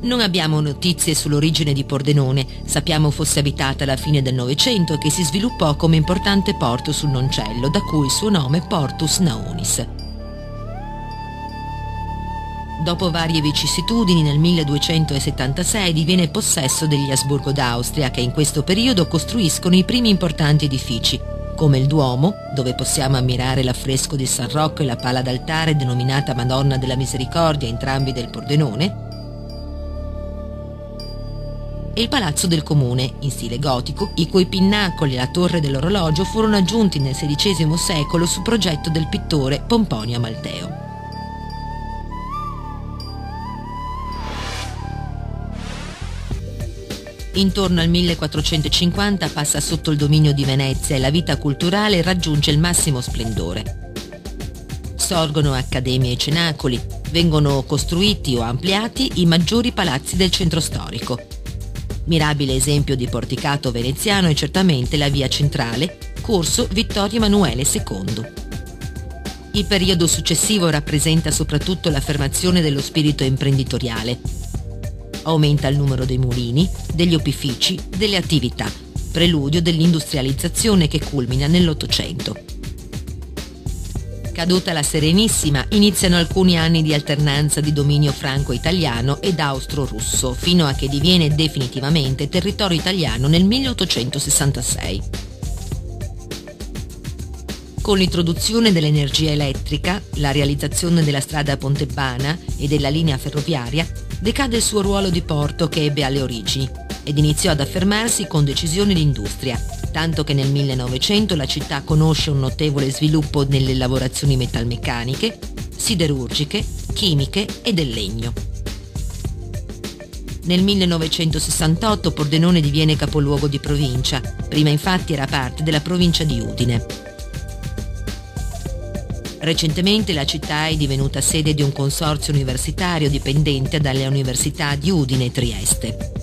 Non abbiamo notizie sull'origine di Pordenone, sappiamo fosse abitata alla fine del Novecento e che si sviluppò come importante porto sul Noncello, da cui il suo nome Portus Naonis. Dopo varie vicissitudini, nel 1276 diviene possesso degli Asburgo d'Austria, che in questo periodo costruiscono i primi importanti edifici, come il Duomo, dove possiamo ammirare l'affresco di San Rocco e la pala d'altare denominata Madonna della Misericordia, entrambi del Pordenone, e il Palazzo del Comune, in stile gotico, i cui pinnacoli e la torre dell'orologio furono aggiunti nel XVI secolo su progetto del pittore Pomponio Amalteo. Intorno al 1450 passa sotto il dominio di Venezia e la vita culturale raggiunge il massimo splendore. Sorgono accademie e cenacoli, vengono costruiti o ampliati i maggiori palazzi del centro storico. Mirabile esempio di porticato veneziano è certamente la via centrale, corso Vittorio Emanuele II. Il periodo successivo rappresenta soprattutto l'affermazione dello spirito imprenditoriale. Aumenta il numero dei mulini, degli opifici, delle attività, preludio dell'industrializzazione che culmina nell'Ottocento. Caduta la Serenissima, iniziano alcuni anni di alternanza di dominio franco-italiano ed austro-russo, fino a che diviene definitivamente territorio italiano nel 1866. Con l'introduzione dell'energia elettrica, la realizzazione della strada Pontebana e della linea ferroviaria, decade il suo ruolo di porto che ebbe alle origini ed iniziò ad affermarsi con decisione l'industria, tanto che nel 1900 la città conosce un notevole sviluppo nelle lavorazioni metalmeccaniche, siderurgiche, chimiche e del legno. Nel 1968 Pordenone diviene capoluogo di provincia, prima infatti era parte della provincia di Udine. Recentemente la città è divenuta sede di un consorzio universitario dipendente dalle università di Udine e Trieste.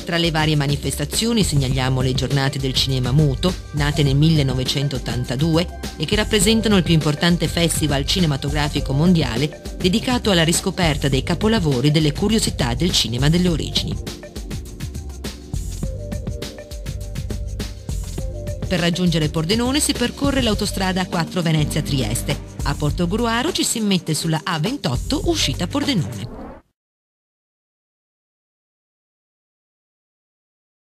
Tra le varie manifestazioni segnaliamo le giornate del cinema muto, nate nel 1982 e che rappresentano il più importante festival cinematografico mondiale dedicato alla riscoperta dei capolavori delle curiosità del cinema delle origini. Per raggiungere Pordenone si percorre l'autostrada A4 Venezia-Trieste. A Portogruaro ci si mette sulla A28 uscita Pordenone.